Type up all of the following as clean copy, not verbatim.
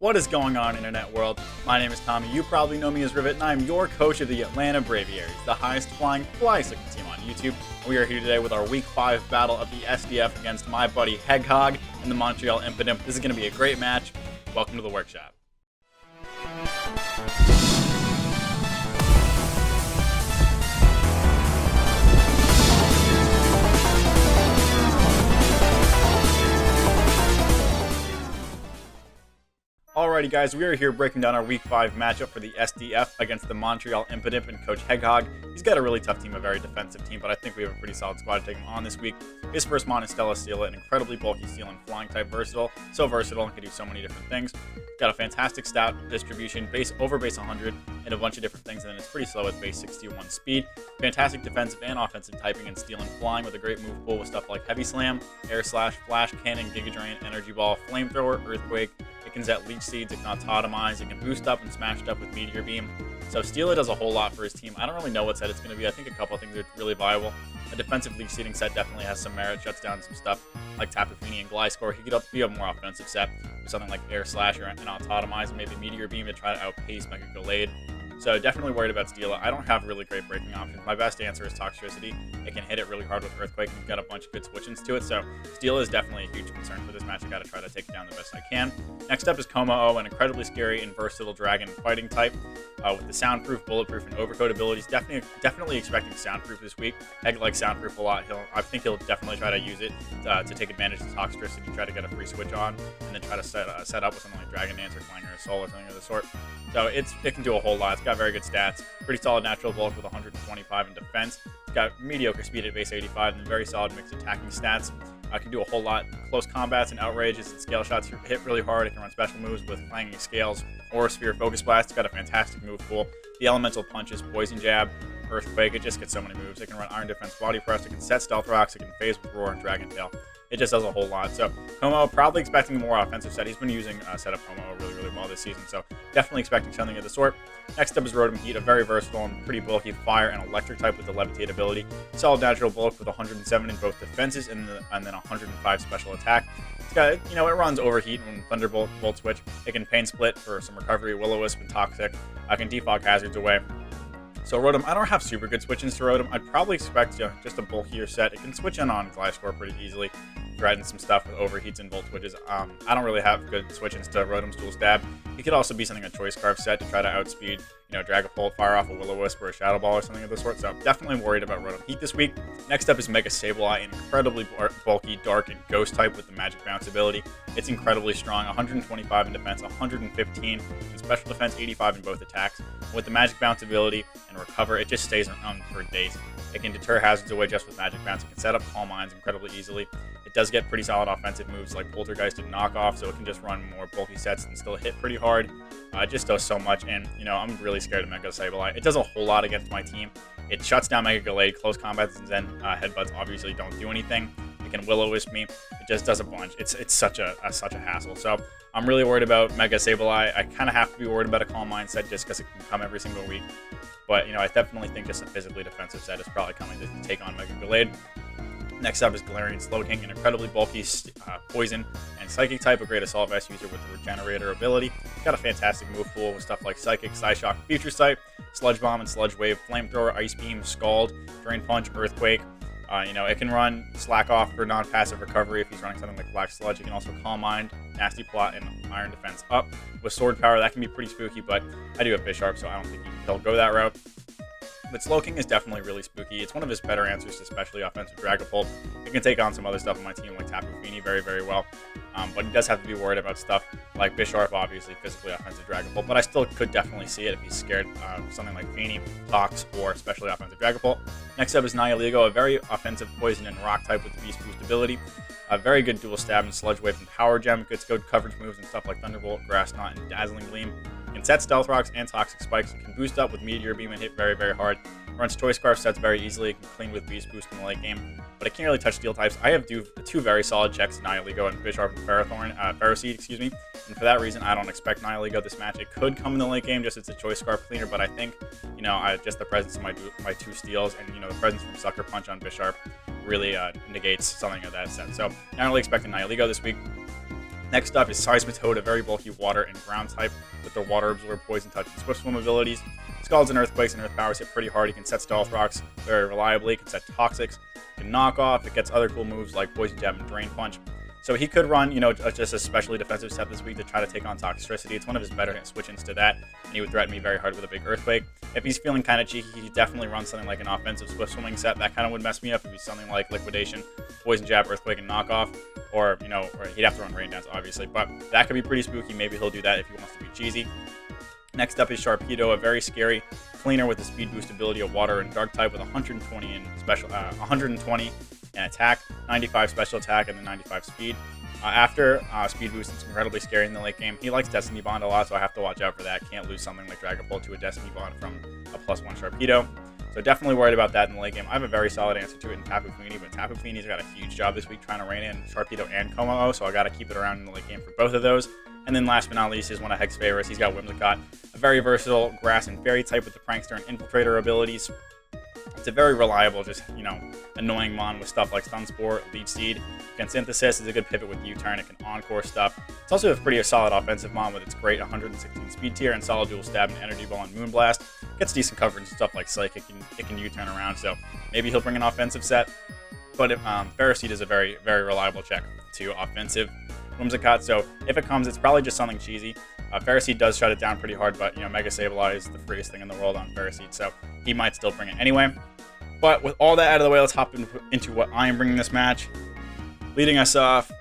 What is going on, internet world? My name is Tommy. You probably know me as Rivet, and I'm your coach of the Atlanta Braviaries, the highest flying fly-sticking team on YouTube. We are here today with our Week 5 battle of the SDF against my buddy Heghog and the Montreal Impidimp. This is going to be a great match. Welcome to the workshop. Alrighty guys, we are here breaking down our Week 5 matchup for the SDF against the Montreal Impidimp and Coach Heghog. He's got a really tough team, a very defensive team, but I think we have a pretty solid squad to take him on this week. His first mon is Celesteela, an incredibly bulky steel and flying type versatile. So versatile and can do so many different things. Got a fantastic stat distribution, base over base 100, and a bunch of different things, and then it's pretty slow with base 61 speed. Fantastic defensive and offensive typing in steel and flying with a great move pool with stuff like Heavy Slam, Air Slash, Flash Cannon, Giga Drain, Energy Ball, Flamethrower, Earthquake. It can Zet Leech Seeds, it can Autotomize, it can boost up and smash up with Meteor Beam. So Steela does a whole lot for his team. I don't really know what set it's going to be. I think a couple of things are really viable. A defensive Leech Seeding set definitely has some merit, shuts down some stuff like Tapu Fini and Gliscor. He could be a more offensive set with something like Air Slash or an Autotomize and maybe Meteor Beam to try to outpace Mega Sableye. So definitely worried about Steela. I don't have really great breaking options. My best answer is Toxtricity. It can hit it really hard with Earthquake, and you've got a bunch of good switch-ins to it. So Steela is definitely a huge concern for this match. I got to try to take it down the best I can. Next up is Kommo-o, an incredibly scary and versatile dragon fighting type with the soundproof, bulletproof, and overcoat abilities. Definitely expecting soundproof this week. Heg likes soundproof a lot. I think he'll definitely try to use it to take advantage of Toxtricity, try to get a free switch on, and then try to set up with something like Dragon Dance or Clangor or Soul or something of the sort. So it can do a whole lot. It's got very good stats. Pretty solid natural bulk with 125 in defense. It's got mediocre speed at base 85 and very solid mixed attacking stats. Can do a whole lot. Close combats and outrages and scale shots hit really hard. It can run special moves with clanging scales or sphere focus blast. It's got a fantastic move pool. The elemental punches, poison jab, earthquake. It just gets so many moves. It can run iron defense, body press. It can set stealth rocks. It can phase with roar and dragon tail. It just does a whole lot. So Kommo-o, probably expecting a more offensive set. He's been using setup Kommo-o really well this season, so definitely expecting something of the sort. Next up is Rotom Heat, a very versatile and pretty bulky fire and electric type with the levitate ability. Solid natural bulk with 107 in both defenses and then 105 special attack. It's got, it runs overheat when Thunderbolt Volt Switch. It can Pain Split for some recovery, Will-O-Wisp and Toxic. I can defog hazards away. So Rotom, I don't have super good switch-ins to Rotom. I'd probably expect just a bulkier set. It can switch in on Gliscor pretty easily, threaten some stuff with overheats and Volt Switches. I don't really have good switch-ins to Rotom's Dual Stab. He could also be something a Choice Scarf set to try to outspeed, Dragapult, fire off a Will-O-Wisp or a Shadow Ball or something of the sort. So definitely worried about Rotom Heat this week. Next up is Mega Sableye, an incredibly bulky, dark, and ghost type with the Magic Bounce ability. It's incredibly strong, 125 in defense, 115 in special defense, 85 in both attacks. With the Magic Bounce ability and Recover, it just stays around for days. It can deter hazards away just with Magic Bounce. It can set up Calm Minds incredibly easily. It does get pretty solid offensive moves like Poltergeist and Knockoff, so it can just run more bulky sets and still hit pretty hard. It just does so much, and I'm really scared of Mega Sableye. It does a whole lot against my team. It shuts down Mega Sableye, close combats, and then headbutts obviously don't do anything. It can Will-O-Wisp me. It just does a bunch. It's such a hassle. So I'm really worried about Mega Sableye. I kind of have to be worried about a Calm Mind set just because it can come every single week. But I definitely think just a physically defensive set is probably coming to take on Mega Sableye. Next up is Galarian Slowking, an incredibly bulky poison and psychic type, a great assault vest user with the Regenerator ability. It's got a fantastic move pool with stuff like Psychic, Psyshock, Future Sight, Sludge Bomb and Sludge Wave, Flamethrower, Ice Beam, Scald, Drain Punch, Earthquake. It can run Slack Off for non-passive recovery if he's running something like Black Sludge. It can also Calm Mind, Nasty Plot, and Iron Defense up. With Sword Power, that can be pretty spooky, but I do have Bisharp, so I don't think he'll go that route. But Slowking is definitely really spooky. It's one of his better answers to especially offensive Dragapult. It can take on some other stuff on my team like Tapu Fini very well. But he does have to be worried about stuff like Bisharp, obviously physically offensive Dragapult. But I still could definitely see it if he's scared of something like Fini, Tox, or especially offensive Dragapult. Next up is Nihilego, a very offensive poison and rock type with the Beast Boost ability. A very good dual stab and Sludge Wave and Power Gem. Gets good coverage moves and stuff like Thunderbolt, Grass Knot, and Dazzling Gleam. Can set Stealth Rocks and Toxic Spikes. It can boost up with Meteor Beam and hit very hard. Runs Choice Scarf sets very easily. It can clean with Beast Boost in the late game. But it can't really touch Steel types. I have two very solid checks, Nihilego and Bisharp and Ferroseed, excuse me. And for that reason, I don't expect Nihilego this match. It could come in the late game just as a Choice Scarf cleaner, but I think, just the presence of my two steals and, the presence from Sucker Punch on Bisharp really negates something of that set. So, not really expecting Nihilego this week. Next up is Seismitoad, a very bulky water and ground type with their water absorb, poison touch, and swift swim abilities. Scalds and earthquakes and earth powers hit pretty hard. He can set stealth rocks very reliably. He can set toxics. He can knock off. It gets other cool moves like poison jab and drain punch. So he could run, just a specially defensive set this week to try to take on Toxicity. It's one of his better switch-ins to that, and he would threaten me very hard with a big Earthquake. If he's feeling kind of cheeky, he definitely runs something like an offensive Swift Swimming set. That kind of would mess me up if he's something like Liquidation, Poison Jab, Earthquake, and Knockoff. Or he'd have to run Rain Dance, obviously. But that could be pretty spooky. Maybe he'll do that if he wants to be cheesy. Next up is Sharpedo, a very scary cleaner with the speed boost ability of water and dark type with 120 in special, 120 in attack, 95 special attack, and then 95 speed. After speed boost, it's incredibly scary in the late game. He likes Destiny Bond a lot, so I have to watch out for that. Can't lose something like Dragapult to a Destiny Bond from a +1 Sharpedo. So definitely worried about that in the late game. I have a very solid answer to it in Tapu Fini, but Tapu Fini's got a huge job this week trying to rein in Sharpedo and Kommo-o, so I got to keep it around in the late game for both of those. And then last but not least is one of Heg's favorites. He's got Whimsicott, a very versatile grass and fairy type with the Prankster and Infiltrator abilities. It's a very reliable, just, annoying mon with stuff like Stun Spore, Leech Seed. It can Synthesis, is a good pivot with U-Turn, it can Encore stuff. It's also a pretty solid offensive mon with its great 116 speed tier and solid dual stab and Energy Ball and Moonblast. Gets decent coverage and stuff like Psych, it can U-Turn around, so maybe he'll bring an offensive set. But Ferroseed is a very, very reliable check to offensive Whimsicott, so if it comes, it's probably just something cheesy. Ferroseed does shut it down pretty hard, but Mega Sableye is the freest thing in the world on Ferroseed, so he might still bring it anyway. But with all that out of the way, let's hop into what I am bringing this match. Leading us off,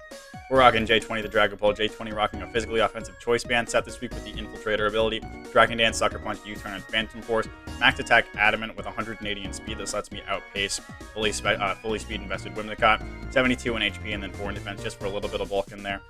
we're rocking J20 the Dragapult. J20 rocking a physically offensive choice band set this week with the Infiltrator ability, Dragon Dance, Sucker Punch, U-Turn, and Phantom Force. Max attack Adamant with 180 in speed. This lets me outpace fully speed invested Whimsicott. 72 in HP and then 4 in defense just for a little bit of bulk in there.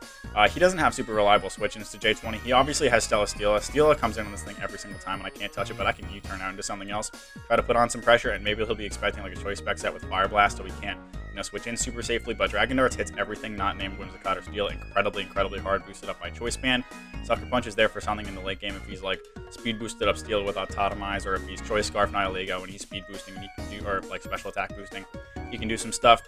He doesn't have super reliable switch-ins to J20. He obviously has Celesteela. Steela comes in on this thing every single time and I can't touch it, but I can U-turn out into something else. Try to put on some pressure and maybe he'll be expecting like a choice spec set with Fire Blast so we can't switch in super safely, but Dragon Darts hits everything not named Whimsicott or Steel incredibly hard, boosted up by Choice Band. Sucker Punch is there for something in the late game if he's like speed boosted up Steel with Autotomize, or if he's Choice Scarf Nihilego and he's speed boosting and he can do, or like special attack boosting, he can do some stuff.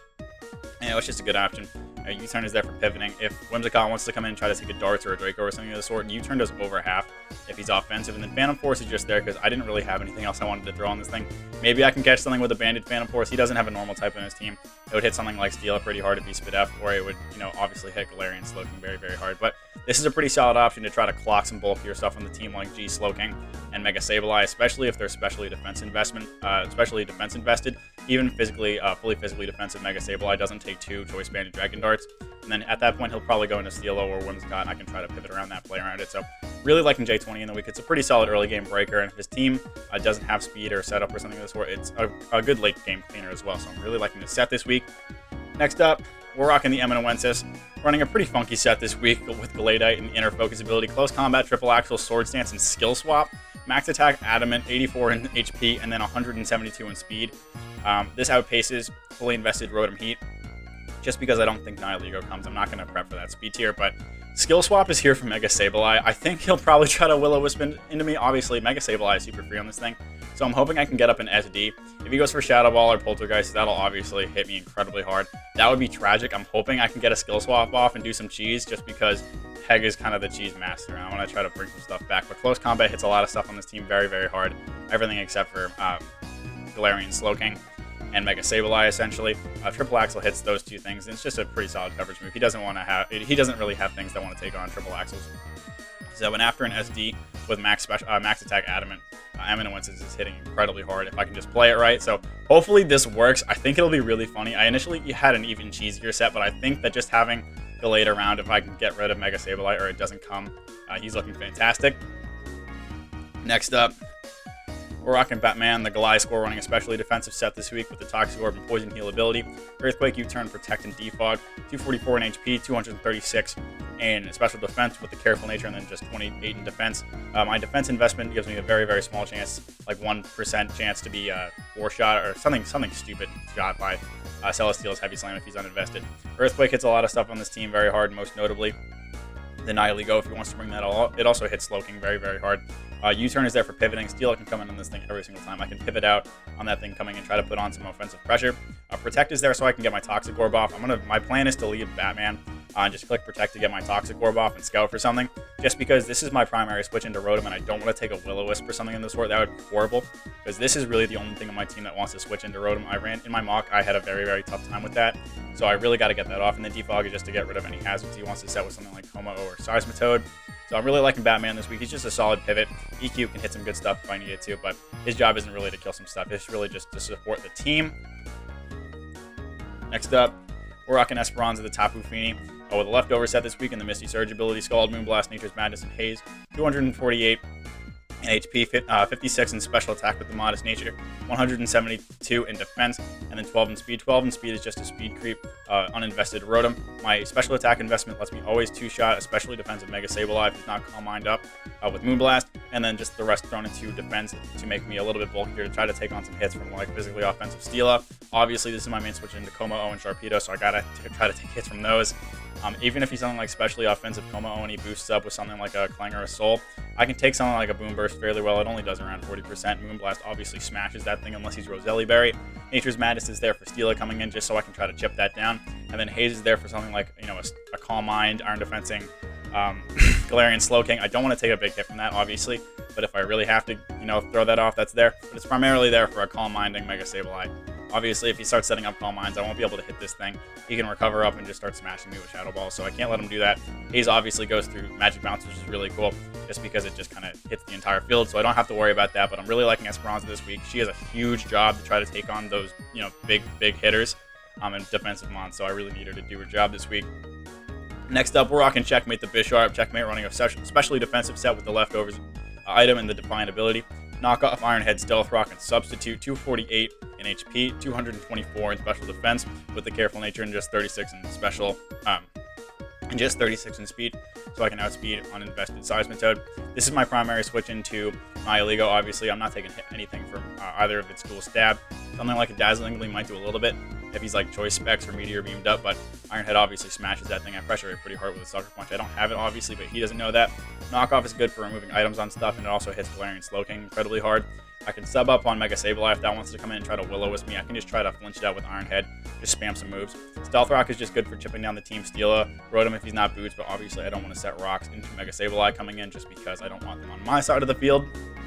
And it's just a good option. U-turn is there for pivoting. If Whimsicott wants to come in and try to take a Darts or a Draco or something of the sort, U-turn does over half if he's offensive. And then Phantom Force is just there because I didn't really have anything else I wanted to throw on this thing. Maybe I can catch something with a banded Phantom Force. He doesn't have a normal type in his team. It would hit something like Steela pretty hard if he's Spit F, or it would, obviously hit Galarian Slowking very hard. But this is a pretty solid option to try to clock some bulkier stuff on the team like G Slowking and Mega Sableye, especially if they're especially defense invested. Even physically, fully physically defensive Mega Sableye doesn't take 2 Choice Banded Dragon Darts. And then at that point, he'll probably go into Steelo or Whimsicott, and I can try to pivot around that, play around it. So really liking J20 in the week. It's a pretty solid early game breaker, and if his team doesn't have speed or setup or something of the sort, it's a good late game cleaner as well. So I'm really liking this set this week. Next up, we're rocking the Eminences, running a pretty funky set this week with Gallade and Inner Focus ability, Close Combat, Triple Axle, Sword Stance, and Skill Swap. Max attack, Adamant, 84 in HP, and then 172 in speed. This outpaces fully invested Rotom Heat. Just because I don't think Nihilego comes, I'm not going to prep for that speed tier, but Skill Swap is here for Mega Sableye. I think he'll probably try to Will-O-Wisp into me. Obviously, Mega Sableye is super free on this thing, so I'm hoping I can get up an SD. If he goes for Shadow Ball or Poltergeist, that'll obviously hit me incredibly hard. That would be tragic. I'm hoping I can get a Skill Swap off and do some cheese, just because Heg is kind of the cheese master, and I want to try to bring some stuff back. But Close Combat hits a lot of stuff on this team very hard. Everything except for Galarian Slowking and Mega Sableye, essentially. Triple Axle hits those two things, and it's just a pretty solid coverage move. He doesn't really have things that want to take on Triple Axles. So, and after an SD with max attack Adamant, Eminences is hitting incredibly hard if I can just play it right. So hopefully this works. I think it'll be really funny. I initially had an even cheesier set, but I think that just having Gallade around, if I can get rid of Mega Sableye or it doesn't come, he's looking fantastic. Next up, we're rocking Batman, the Goliath score, running a specially defensive set this week with the Toxic Orb and Poison Heal ability. Earthquake, U-Turn, Protect, and Defog. 244 in HP, 236 in special defense with the Careful Nature, and then just 28 in defense. My defense investment gives me a very small chance, like 1% chance to be 4-shot or something stupid shot by Celesteela's Heavy Slam if he's uninvested. Earthquake hits a lot of stuff on this team very hard, most notably the Nihilego if he wants to bring that all. It also hits Slowking very hard. U-turn is there for pivoting. Steel can come in on this thing every single time. I can pivot out on that thing coming and try to put on some offensive pressure. Protect is there so I can get my Toxic Orb off. My plan is to lead Batman Just click Protect to get my Toxic Orb off and scout for something. Just because this is my primary switch into Rotom, and I don't want to take a Will-O-Wisp or something in this sort. That would be horrible, because this is really the only thing on my team that wants to switch into Rotom. I ran in my mock, I had a very, very tough time with that, so I really got to get that off. And then Defog is just to get rid of any hazards he wants to set with something like Kommo-o or Seismitoad. So I'm really liking Batman this week. He's just a solid pivot. EQ can hit some good stuff if I need it to, but his job isn't really to kill some stuff. It's really just to support the team. Next up, we're rocking Esperanza, the Tapu Fini. With a leftover set this week in the Misty Surge ability, Scald, Moonblast, Nature's Madness, and Haze. 248 in HP, 56 in special attack with the Modest Nature, 172 in defense, and then 12 in speed. 12 in speed is just a speed creep, uninvested Rotom. My special attack investment lets me always two-shot, especially defensive Mega Sableye if he's not Calm Mind up with Moonblast, and then just the rest thrown into defense to make me a little bit bulkier to try to take on some hits from like physically offensive Steela. Obviously, this is my main switch into Kommo-o and Sharpedo, so I gotta try to take hits from those. Even if he's something like specially offensive Kommo-o and he boosts up with something like a Clang or a Soul, I can take something like a Boom Burst fairly well. It only does around 40%. Moonblast obviously smashes that thing unless he's Roselli Berry. Nature's Madness is there for Steela coming in just so I can try to chip that down. And then Haze is there for something like, you know, a Calm Mind, Iron Defensing, Galarian Slowking. I don't want to take a big hit from that, obviously, but if I really have to, you know, throw that off, that's there. But it's primarily there for a Calm Minding Mega Sableye. Obviously, if he starts setting up Calm Minds, I won't be able to hit this thing. He can recover up and just start smashing me with Shadow Ball, so I can't let him do that. Haze obviously goes through Magic Bounce, which is really cool, just because it just kind of hits the entire field, so I don't have to worry about that, but I'm really liking Esperanza this week. She has a huge job to try to take on those, you know, big hitters and defensive mons, so I really need her to do her job this week. Next up, we're rocking Checkmate the Bisharp. Checkmate running a specially defensive set with the leftovers item and the Defiant ability. Knock off Ironhead, Stealth Rock, and Substitute. 248 in HP, 224 in special defense with the Careful Nature, and just 36 in special, and just 36 in speed, so I can outspeed uninvested Seismitoad. This is my primary switch into my Illegal. Obviously, I'm not taking anything from either of its dual stab. Something like a Dazzling Gleam might do a little bit if he's like Choice Specs or Meteor Beamed up, but Ironhead obviously smashes that thing. I pressure it pretty hard with a Sucker Punch. I don't have it, obviously, but he doesn't know that. Knockoff is good for removing items on stuff, and it also hits Galarian Slowking incredibly hard. I can sub up on Mega Sableye if that wants to come in and try to Will-O-Wisp me. I can just try to flinch it out with Ironhead, just spam some moves. Stealth Rock is just good for chipping down the Team Steela. Rotom if he's not Boots, but obviously I don't want to set rocks into Mega Sableye coming in just because I don't want them on my side of the field.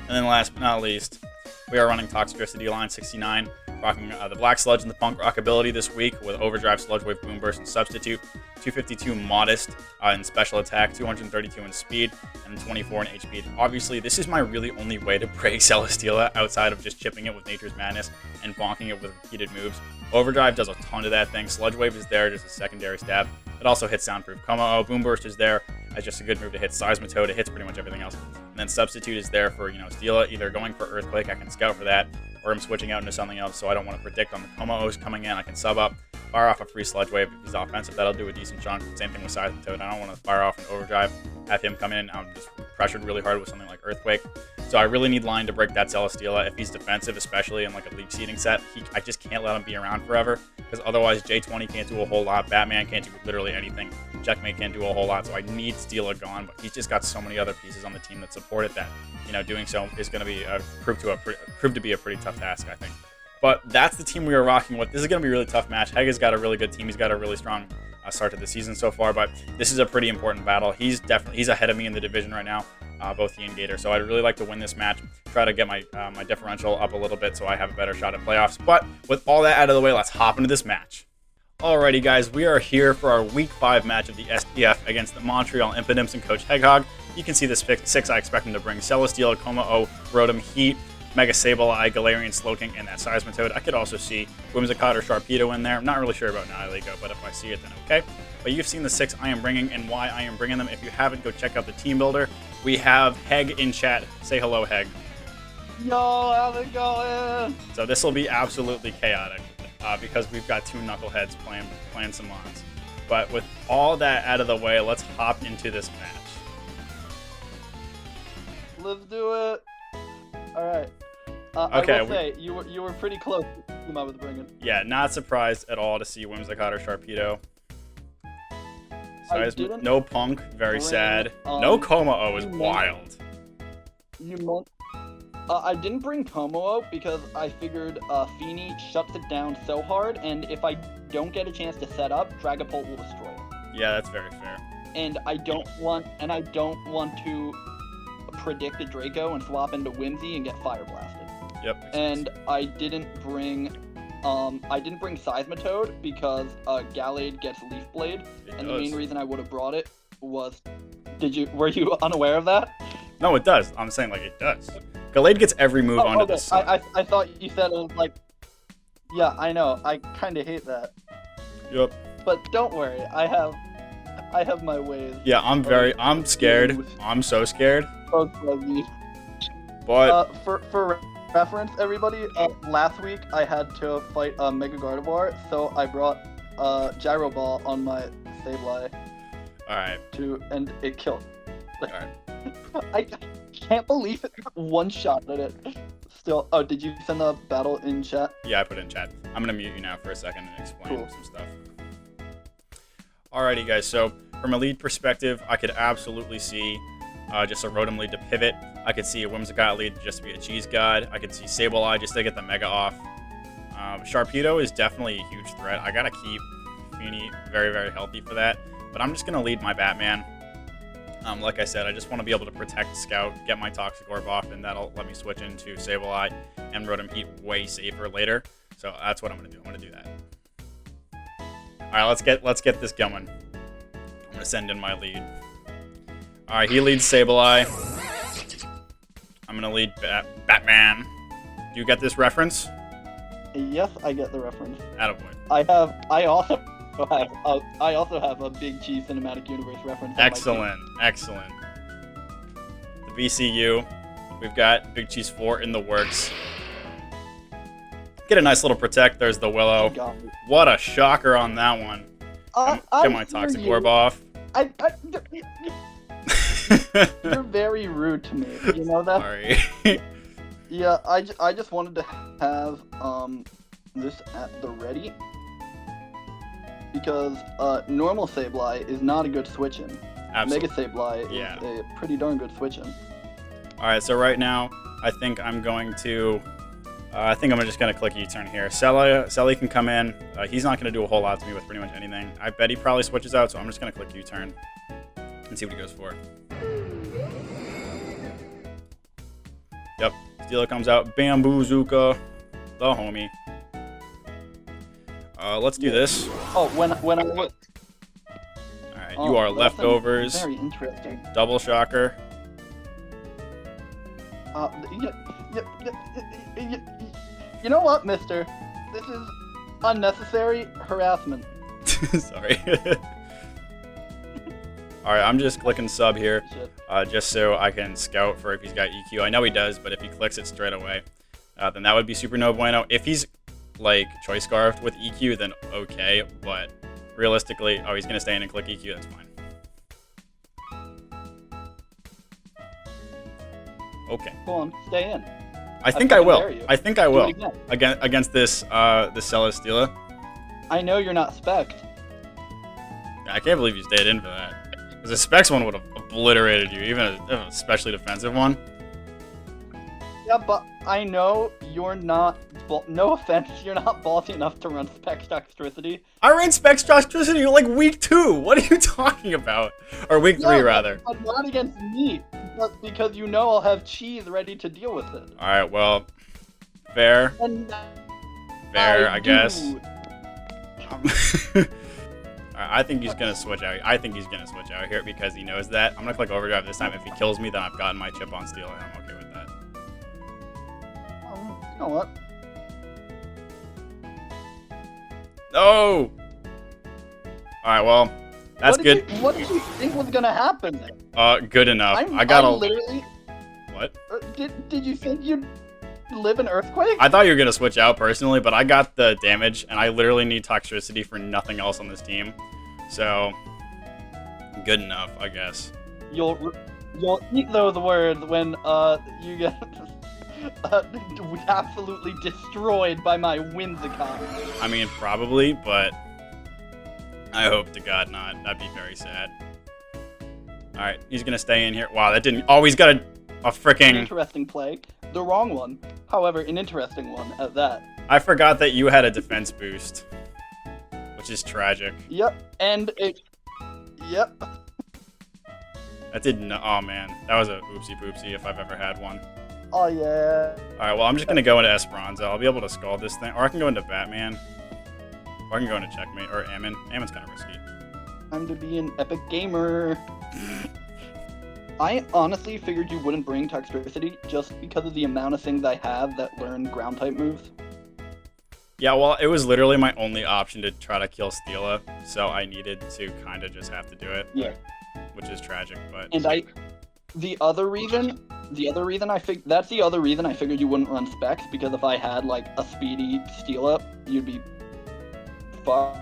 And then last but not least, we are running Toxicity Line 69, rocking the Black Sludge and the Punk Rock ability this week with Overdrive, Sludge Wave, Boom Burst, and Substitute. 252 Modest in special attack, 232 in speed, and 24 in HP. Obviously, this is my really only way to break Celesteela outside of just chipping it with Nature's Madness and bonking it with repeated moves. Overdrive does a ton of that thing. Sludge Wave is there, just a secondary stab. It also hits Soundproof. Kommo-o, Boom Burst is there as just a good move to hit Seismitoad. It hits pretty much everything else. And then Substitute is there for, you know, Steela, either going for Earthquake, I can scout for that, or I'm switching out into something else, so I don't want to predict on the Kommo-os coming in. I can sub up, fire off a free Sludge Wave. If he's offensive, that'll do a decent chunk. Same thing with Seismitoad. I don't want to fire off an Overdrive, have him come in. I'm just pressured really hard with something like Earthquake. So I really need Line to break that Celesteela. If he's defensive, especially in like a Leech Seeding set, I just can't let him be around forever, because otherwise J20 can't do a whole lot. Batman can't do literally anything. Checkmate can't do a whole lot, so I need Steela gone, but he's just got so many other pieces on the team that support it that, you know, doing so is going to be prove to be a pretty tough task, I think. But that's the team we are rocking with. This is going to be a really tough match. Heghog's got a really good team. He's got a really strong start to the season so far, but this is a pretty important battle. He's ahead of me in the division right now, both he and Gator. So I'd really like to win this match, try to get my my differential up a little bit so I have a better shot at playoffs. But with all that out of the way, let's hop into this match. Alrighty guys, we are here for our Week 5 match of the SDF against the Montreal Impidimps and Coach Heghog. You can see this 6 I expect him to bring: Celesteela, Kommo-o, Rotom, Heat, Mega Sableye, Galarian Slowking, and that Seismitoad. I could also see Whimsicott or Sharpedo in there. I'm not really sure about Nihilego, but if I see it, then okay. But you've seen the 6 I am bringing and why I am bringing them. If you haven't, go check out the team builder. We have Heg in chat. Say hello, Heg. Yo, how's it going? So this will be absolutely chaotic because we've got 2 knuckleheads playing some mons. But with all that out of the way, let's hop into this match. Let's do it. All right. Okay, I will say you were pretty close to whom I was bringing. Yeah, not surprised at all to see Whimsicott or Sharpedo. So no Punk, very sad. No Kommo-o is wild. I didn't bring Kommo-o because I figured Fini shuts it down so hard, and if I don't get a chance to set up, Dragapult will destroy it. Yeah, that's very fair. And I don't want to predict a Draco and swap into Whimsy and get fire blasted. Yep. And I didn't bring Seismitoad because Gallade gets Leaf Blade, and the main reason I would have brought it was, were you unaware of that? No, it does. I'm saying like it does. Gallade gets every move onto the sun. I thought you said it was like, yeah, I know. I kind of hate that. Yep. But don't worry, I have my ways. Yeah, I'm scared. I'm so scared. But for reference, everybody, last week I had to fight a Mega Gardevoir, so I brought Gyro Ball on my Sableye. Alright. And it killed. Alright. I can't believe it got one shot at it. Still, oh, did you send the battle in chat? Yeah, I put it in chat. I'm gonna mute you now for a second and explain Cool. some stuff. Alrighty, guys. So from a lead perspective, I could absolutely see just a Rotom lead to pivot. I could see a Whimsicott lead just to be a cheese god. I could see Sableye just to get the Mega off. Sharpedo is definitely a huge threat. I gotta keep Feeny very, very healthy for that. But I'm just gonna lead my Batman. Like I said, I just want to be able to protect Scout, get my Toxic Orb off, and that'll let me switch into Sableye and Rotom Heat way safer later. So that's what I'm gonna do. I'm gonna do that. All right, let's get this going. I'm gonna send in my lead. All right, he leads Sableye. I'm gonna lead Batman. Do you get this reference? Yes, I get the reference. Attaboy. I also have a Big Cheese Cinematic Universe reference. Excellent, excellent. The VCU. We've got Big Cheese 4 in the works. Get a nice little protect. There's the Willow. What a shocker on that one. Get my Toxic Orb off. You're very rude to me. You know that? Sorry. Yeah, I just wanted to have this at the ready. Because normal Sableye is not a good switch-in. Absolutely. Mega Sableye is a pretty darn good switch-in. Alright, so right now, I think I'm going to... just going to click U-turn here. Celly can come in. He's not going to do a whole lot to me with pretty much anything. I bet he probably switches out, so I'm just going to click U-turn and see what he goes for. Yep, Steela comes out. Bamboozuka, the homie. Let's do this. Oh, when I was... Alright, you are leftovers. Very interesting. Double shocker. You know what, mister? This is unnecessary harassment. Sorry. Alright, I'm just clicking sub here, just so I can scout for if he's got EQ. I know he does, but if he clicks it straight away, then that would be super no bueno. If he's like Choice Scarfed with EQ, then okay, but realistically, oh, he's gonna stay in and click EQ, that's fine. Okay. Go on, stay in. I think I will. dare you. I think I will. Do it again. Against this Celesteela. I know you're not spec'd. I can't believe you stayed in for that. Because a Specs one would have obliterated you, even a especially defensive one. Yeah, but I know you're not, no offense, you're not ballsy enough to run Spectrosity. I ran Spectrosity like week 2. What are you talking about? Or week 3, rather. But not against me, but because you know I'll have cheese ready to deal with it. Alright, well, fair. Fair, I guess. I think he's going to switch out. I think he's going to switch out here because he knows that. I'm going to click Overdrive this time. If he kills me, then I've gotten my chip on Steel, and I'm okay with that. You know what? No! Alright, well, that's good. What did you think was going to happen then? Good enough. I literally... What? Did you think you'd live an earthquake? I thought you were going to switch out personally, but I got the damage, and I literally need Toxicity for nothing else on this team. So, good enough, I guess. You'll eat those words when you get absolutely destroyed by my Whimsicott. I mean, probably, but I hope to God not. That'd be very sad. Alright, he's going to stay in here. Wow, that didn't... Oh, he's got a freaking... Interesting play. The wrong one. However, an interesting one at that. I forgot that you had a defense boost, which is tragic. Yep, and Yep. That did no. Oh man, that was a oopsie poopsie if I've ever had one. Oh yeah. All right, well I'm just gonna go into Esperanza. I'll be able to scald this thing, or I can go into Batman, or I can go into Checkmate or Ammon. Ammon's kind of risky. Time to be an epic gamer. I honestly figured you wouldn't bring Toxtricity just because of the amount of things I have that learn ground type moves. Yeah, well, it was literally my only option to try to kill Celesteela, so I needed to kind of just have to do it. Yeah. Which is tragic, but. And that's the other reason I figured you wouldn't run Specs, because if I had like a speedy steal up, you'd be fucked.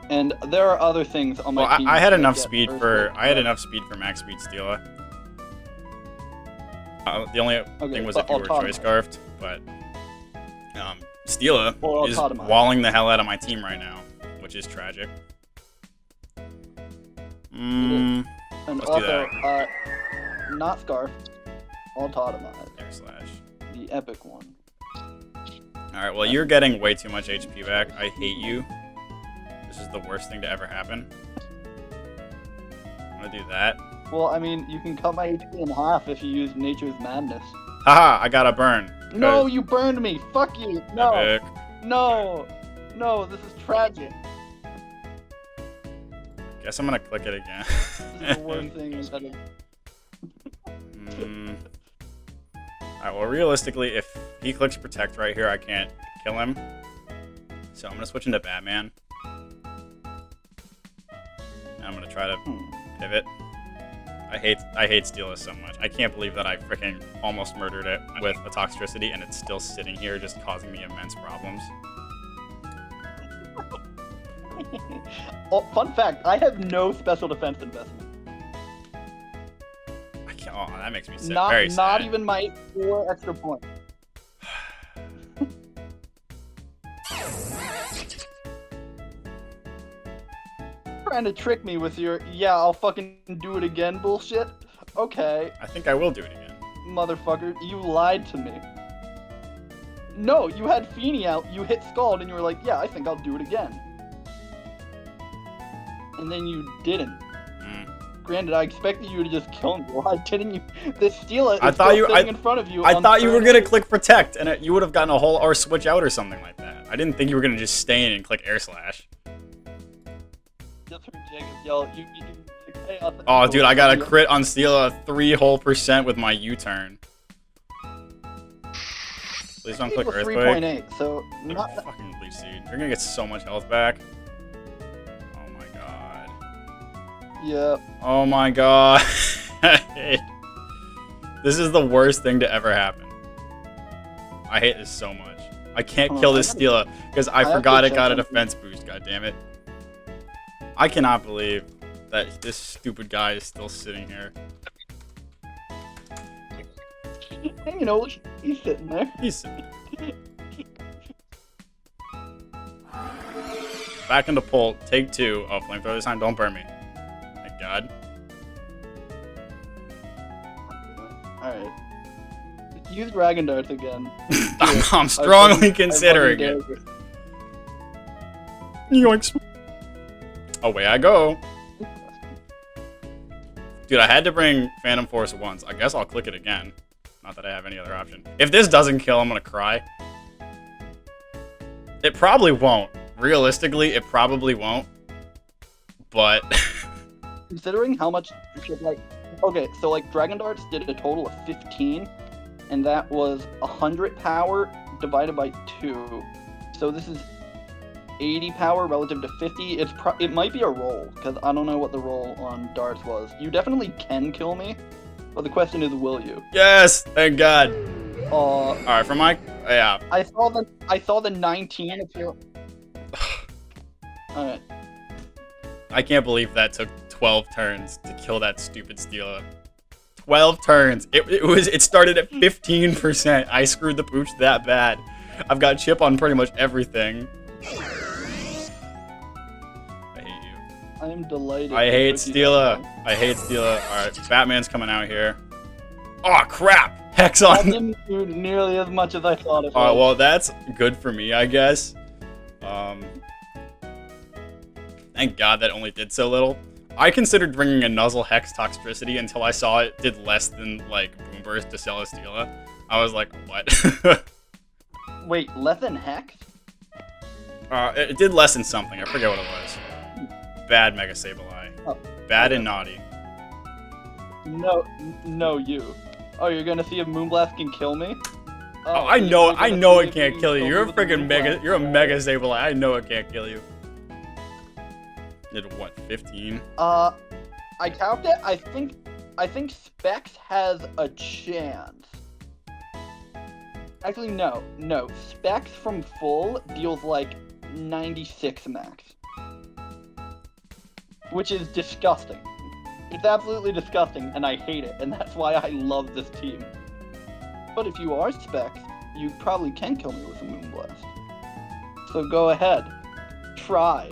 And there are other things on my team. I had enough speed for max speed Steela. The only thing was if you were choice scarfed, but Steela is walling the hell out of my team right now, which is tragic. And let's also, do that. Not Scarf, Autotomod. Air slash. The epic one. Alright, well you're getting way too much HP back. I hate you. This is the worst thing to ever happen. I'm gonna do that. Well, I mean, you can cut my HP in half if you use Nature's Madness. Haha, I got a burn. No, you burned me! Fuck you! No! Epic. No! No, this is tragic. Guess I'm gonna click it again. This is the worst thing instead of... Alright, well realistically, if he clicks Protect right here, I can't kill him. So I'm gonna switch into Batman. And I'm gonna try to pivot. I hate Steela so much. I can't believe that I freaking almost murdered it with a Toxtricity and it's still sitting here just causing me immense problems. Oh, fun fact, I have no special defense investment. I can't, oh, that makes me sick. Not, Very sad. Not even my 4 extra points. Trying to trick me with your, yeah, I'll fucking do it again bullshit? Okay. I think I will do it again. Motherfucker, you lied to me. No, you had Feeny out, you hit Scald, and you were like, yeah, I think I'll do it again. And then you didn't. Granted, I expected you to just kill me. Why didn't you? This Steela is sitting in front of you. I thought you were gonna click Protect, and you would have gotten a whole, or switch out or something like that. I didn't think you were gonna just stay in and click Air Slash. Just heard Jacob yell, Oh, dude, I got a crit on Steela 3% with my U-turn. Please don't click Earthquake. 3.8, so not that... Fucking Leech Seed. You're gonna get so much health back. Oh my god. Yeah. Oh my god. This is the worst thing to ever happen. I hate this so much. I can't kill this Steela because I forgot it got a defense boost, god damn it. I cannot believe that this stupid guy is still sitting here. You know, he's sitting there. He's sitting there. Back into pull. Take 2. Oh, flamethrower this time. Don't burn me. Thank God. Alright. Use Dragon Darts again. I'm strongly considering it. Yoinks. Away I go. Dude, I had to bring Phantom Force once. I guess I'll click it again. Not that I have any other option. If this doesn't kill, I'm gonna cry. It probably won't. Realistically, it probably won't. But... Considering how much... Okay, so like Dragon Darts did a total of 15. And that was 100 power divided by 2. So this is 80 power relative to 50. It might be a roll, because I don't know what the roll on darts was. You definitely can kill me, but the question is, will you? Yes! Thank God! Alright, for my... yeah. I saw the 19 if you're... Alright. I can't believe that took 12 turns to kill that stupid Steela. 12 turns! It started at 15%. I screwed the pooch that bad. I've got chip on pretty much everything. I am delighted. I hate Steela. I hate Steela. Alright, Batman's coming out here. Oh crap! Hex on. That didn't do nearly as much as I thought it would. Alright, well that's good for me, I guess. Thank God that only did so little. I considered bringing a Nuzzle Hex Toxtricity until I saw it did less than, like, Boom Burst to Celesteela. I was like, what? Wait, less than Hex? It did less than something. I forget what it was. Bad Mega Sableye. Oh. Bad and naughty. No, you. Oh, you're gonna see if Moonblast can kill me? Oh, I know it can't kill you. You're a freaking you're a Mega Sableye. I know it can't kill you. Did what, 15? I count it. I think Specs has a chance. Actually, no. Specs from full deals like 96 max. Which is disgusting. It's absolutely disgusting, and I hate it, and that's why I love this team. But if you are Specs, you probably can kill me with a Moonblast. So go ahead. Try.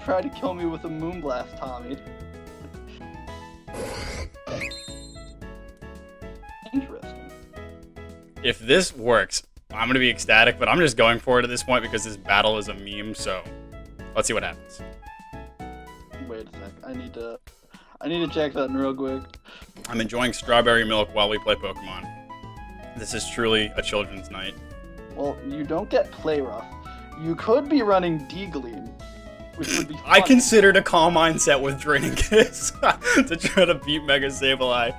Try to kill me with a Moonblast, Tommy. Interesting. If this works, I'm gonna be ecstatic, but I'm just going for it at this point because this battle is a meme, so let's see what happens. Wait a sec. I need to check that real quick. I'm enjoying strawberry milk while we play Pokemon. This is truly a children's night. Well, you don't get Play Rough. You could be running D-Gleam, which would be fun. I considered a calm mindset with Draining Kiss to try to beat Mega Sableye,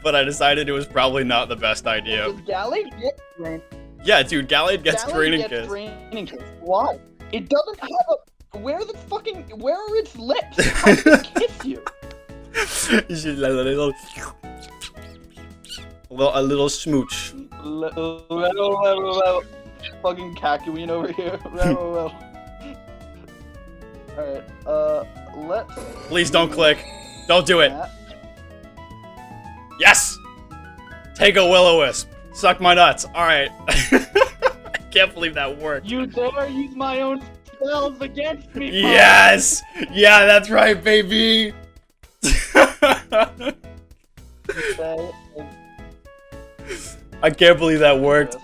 but I decided it was probably not the best idea. Does Gallade get Draining? Yeah, dude, Gallade gets Draining Kiss. Draining Kiss. Why? It doesn't have a... Where are its lips? How does it kiss you? You should a little smooch. Fucking Kakyoin over here. Alright, let's... Please don't click. Don't do it. Yes! Take a Will-O-Wisp. Suck my nuts. Alright. I can't believe that worked. You dare use my own spells against me, Yes! Yeah, that's right, baby! I can't believe that worked.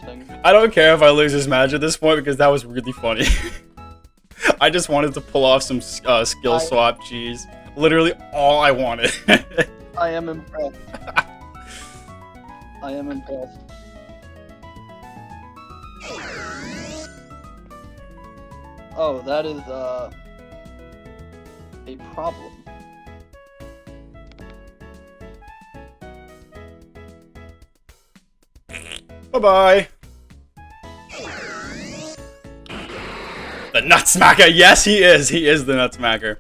I don't care if I lose this match at this point because that was really funny. I just wanted to pull off some skill swap cheese. Literally all I wanted. I am impressed. I am impressed. Oh, that is a problem. Bye-bye. The Nutsmacker! Yes, he is! He is the Nutsmacker.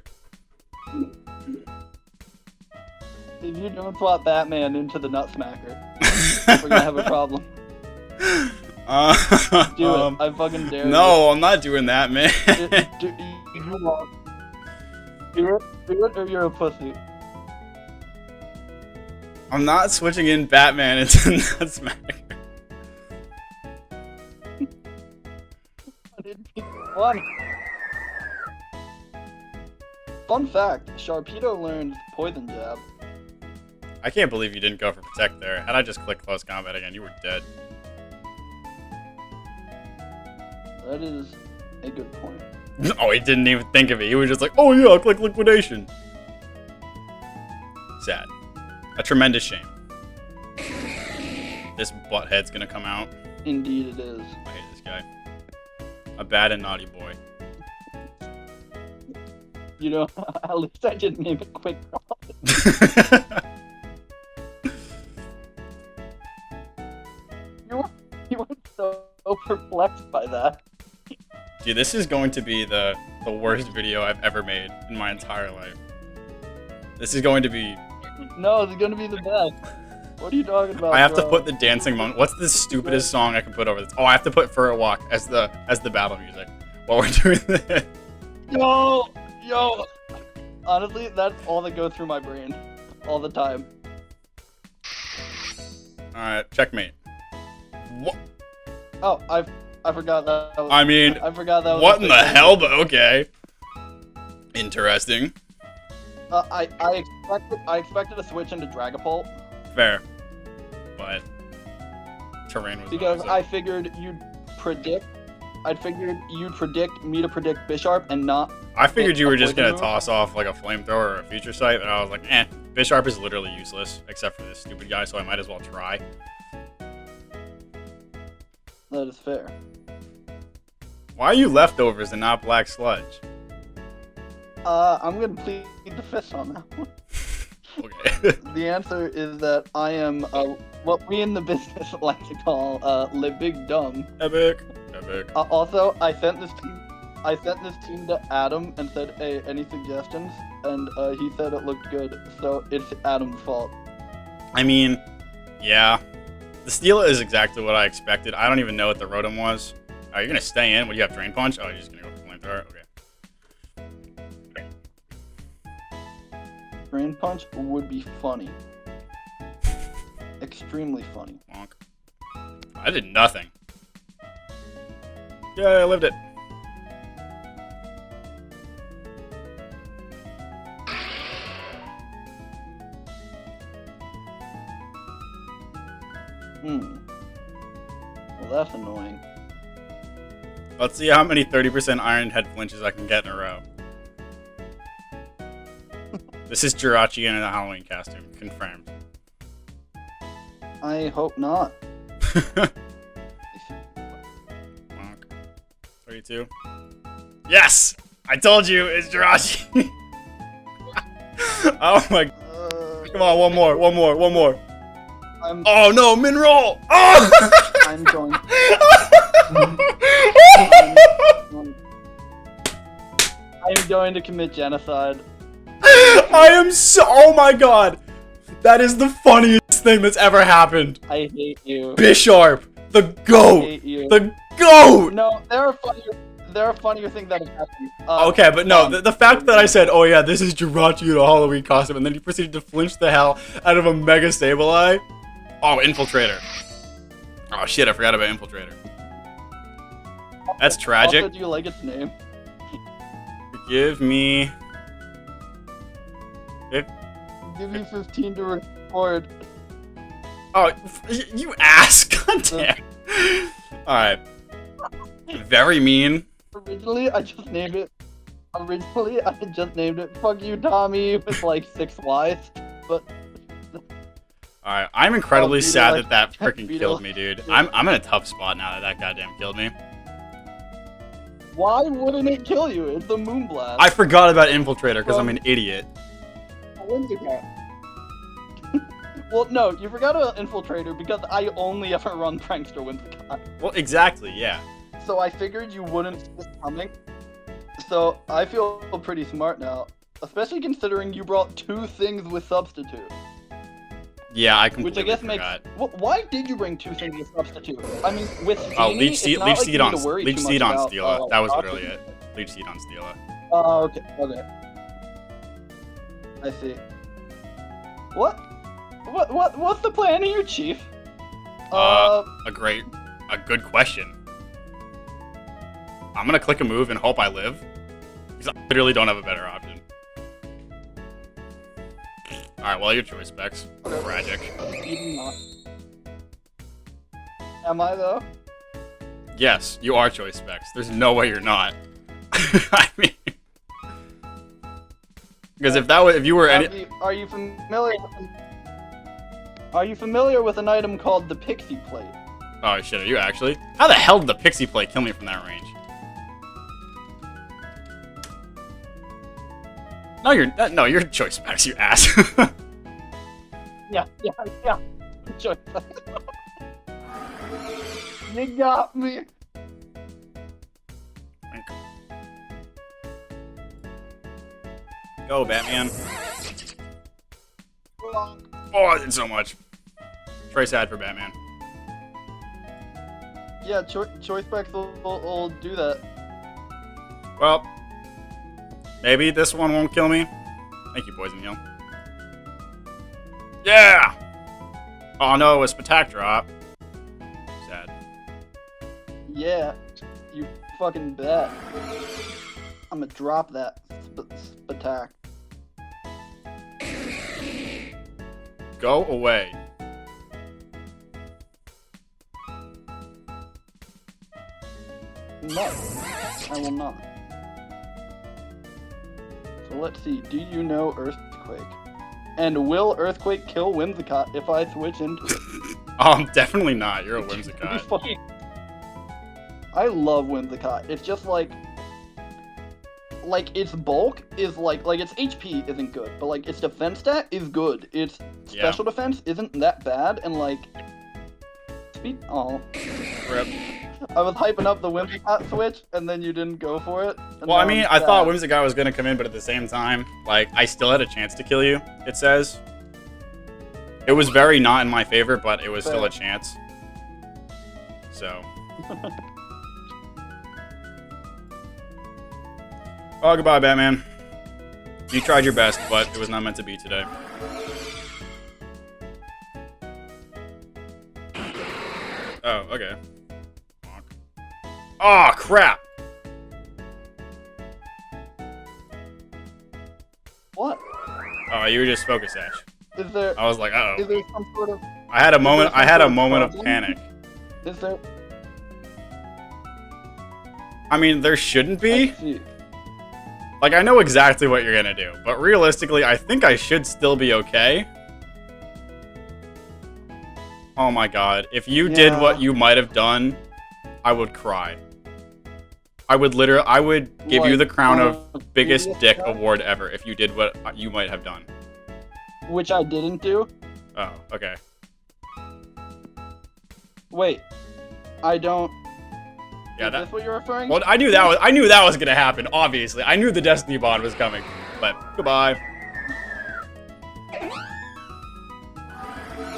If you don't swap Batman into the Nutsmacker, we're gonna have a problem. Do it. I fucking dare you. No, I'm not doing that, man. Do it or you're a pussy. I'm not switching in Batman into Nutsmacker. Fun fact, Sharpedo learns Poison Jab. I can't believe you didn't go for Protect there. Had I just clicked Close Combat again, you were dead. That is a good point. Oh, he didn't even think of it. He was just like, oh yeah, I'll click Liquidation. Sad. A tremendous shame. This butthead's gonna come out. Indeed it is. I hate this guy. A bad and naughty boy. You know, at least I didn't name it Quick Draw. You were so perplexed by that. Dude, this is going to be the worst video I've ever made in my entire life. This is going to be... No, it's going to be the best. What are you talking about, I have bro? to put the dancing moment. What's the stupidest song I can put over this? Oh, I have to put Fur Walk as the battle music while we're doing this. Yo. Honestly, that's all that goes through my brain. All the time. Alright, checkmate. What? Oh, I forgot that was, I mean, I forgot that was what in the hell, but okay. Interesting. I expected to switch into Dragapult. Fair. But terrain was because opposite. I figured you'd predict I figured you'd predict me to predict Bisharp and not. I figured you were just poison gonna move. toss off like a flamethrower or a future sight, and I was like, eh, Bisharp is literally useless except for this stupid guy, so I might as well try. That is fair. Why are you leftovers and not black sludge? I'm gonna plead the fifth on that one. Okay. The answer is that I am what we in the business like to call le big dumb. Epic. Epic. Also, I sent this team to Adam and said, "Hey, any suggestions?" And he said it looked good, so it's Adam's fault. I mean, yeah. The Celesteela is exactly what I expected. I don't even know what the Rotom was. Oh, you're gonna stay in? What do you have, Drain Punch? Oh, you're just gonna go for Flamethrower? Okay. Drain Punch would be funny. Extremely funny. Wonk. I did nothing. Yeah, I lived it. Well, that's annoying. Let's see how many 30% Iron Head flinches I can get in a row. This is Jirachi in a Halloween costume. Confirmed. I hope not. Wonk. 32. Yes! I told you, it's Jirachi! Oh my... Come on, one more. Oh no, Minroll! Oh! I'm going. I'm going to commit genocide. I am so... Oh my god! That is the funniest thing that's ever happened. I hate you. Bisharp! The I GOAT! hate you. The GOAT! No, there are funnier things that have happened. Okay, but no, the fact that I said, oh yeah, this is Jirachi in a Halloween costume, and then he proceeded to flinch the hell out of a Mega Sableye. Oh, Infiltrator. Oh shit, I forgot about Infiltrator. That's tragic. Also, do you like its name? Give me... Give you 15 to record. Oh, you ass! God damn. Alright. Very mean. Originally, I just named it. Fuck you, Tommy, with like 6 Ys. But Alright, I'm incredibly Beetle, sad like, that freaking Beetle. killed me, dude. I'm in a tough spot now that goddamn killed me. why wouldn't it kill you? It's the Moonblast. I forgot about Infiltrator because I'm an idiot. Well, no, you forgot about Infiltrator because I only ever run Prankster Whimsicott. Well, exactly, yeah. So I figured you wouldn't see this coming. So I feel pretty smart now. Especially considering you brought 2 things with Substitute. Yeah, I Which completely I guess forgot. makes... Why did you bring 2 things with Substitute? I mean, with Oh, Steenie, Leech it's Seed, not Leech like Seed you on need to worry Leech too Seed much on about, Steela. That was Oxygen. literally it. Leech Seed on Steela. Oh, okay. I see. What's the plan here, Chief? A good question. I'm gonna click a move and hope I live. Because I literally don't have a better option. Alright, well, your choice, Specs. Tragic. Even not. Am I, though? Yes, you are choice Specs. There's no way you're not. I mean... Because if you were any... Are you familiar with an item called the Pixie Plate? Oh shit, are you actually? How the hell did the Pixie Plate kill me from that range? No, you're choice Specs, you ass. Yeah. Choice. You got me. Go, Batman. Oh, I did so much. Very sad for Batman. Yeah, Choice Specs will do that. Well, maybe this one won't kill me. Thank you, Poison Heal. Yeah! Oh no, it was Spatak Drop. Sad. Yeah, you fucking bet. I'm gonna drop that Spatak. Go away. No, I will not. So let's see. Do you know Earthquake? And will Earthquake kill Whimsicott if I switch into it? Definitely not. You're a Whimsicott. I love Whimsicott. It's just like its bulk is like its HP isn't good, but like its defense stat is good. Its special defense isn't that bad, and like Rip. I was hyping up the Whimsicott switch, and then you didn't go for it. Well, I mean, I thought Whimsicott was gonna come in, but at the same time, like, I still had a chance to kill you, it says. It was very not in my favor, but it was still a chance. So. Oh, goodbye, Batman. You tried your best, but it was not meant to be today. Oh, okay. Oh, crap! What? Oh, you were just focus Ash. Is there? I was like, uh-oh. Is there some sort of? I had a moment of panic. Is there? I mean, there shouldn't be. Like, I know exactly what you're gonna do, but realistically, I think I should still be okay. Oh my god. If you did what you might have done, I would cry. I would give you the crown of biggest dick award ever if you did what you might have done. Which I didn't do. Oh, okay. Wait. I don't... Yeah, Is this what you're referring to? Well, I knew that was gonna happen, obviously. I knew the Destiny Bond was coming. But, goodbye.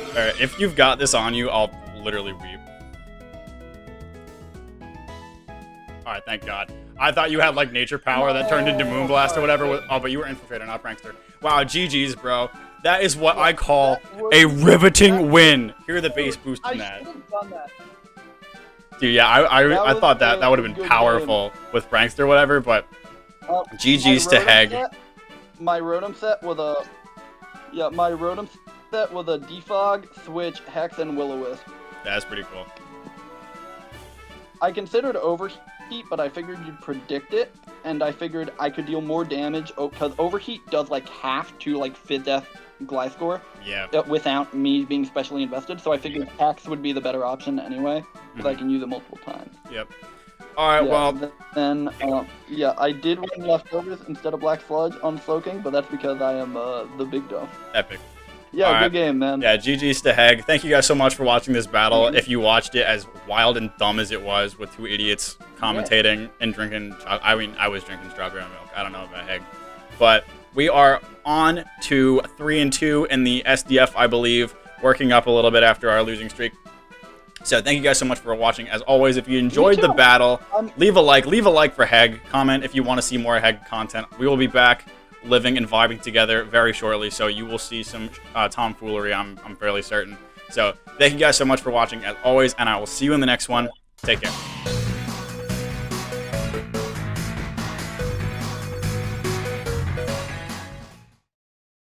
Alright, if you've got this on you, I'll literally weep. Alright, thank God. I thought you had, like, nature power that turned into Moonblast or whatever. Oh, but you were Infiltrator, not Prankster. Wow, GG's, bro. That is what I call a riveting win. Hear the base boost from that. Dude, yeah, I thought that would have been powerful with Prankster or whatever, but GG's to Heg. My Rotom set with a... Yeah, my Rotom set with a Defog, Switch, Hex, and Will-O-Wisp. That's pretty cool. I considered Overheat, but I figured you'd predict it, and I figured I could deal more damage, because Overheat does like half to like Fizz-Death Gliscor. Yeah. Without me being specially invested, so I figured Hex would be the better option anyway, because I can use it multiple times. Yep. Alright, well... Then, yeah, I did win Leftovers instead of Black Sludge on Soaking, but that's because I am the big dog. Epic. Yeah, good game, man. Yeah, GG's to Heg. Thank you guys so much for watching this battle. If you watched it, as wild and dumb as it was, with two idiots commentating and drinking... I mean, I was drinking strawberry milk. I don't know about Heg. But we are on to 3-2 in the SDF, I believe, working up a little bit after our losing streak. So thank you guys so much for watching. As always, if you enjoyed the battle, leave a like for Heg. Comment if you want to see more Heg content. We will be back living and vibing together very shortly, so you will see some tomfoolery, I'm fairly certain. So thank you guys so much for watching, as always, and I will see you in the next one. Take care.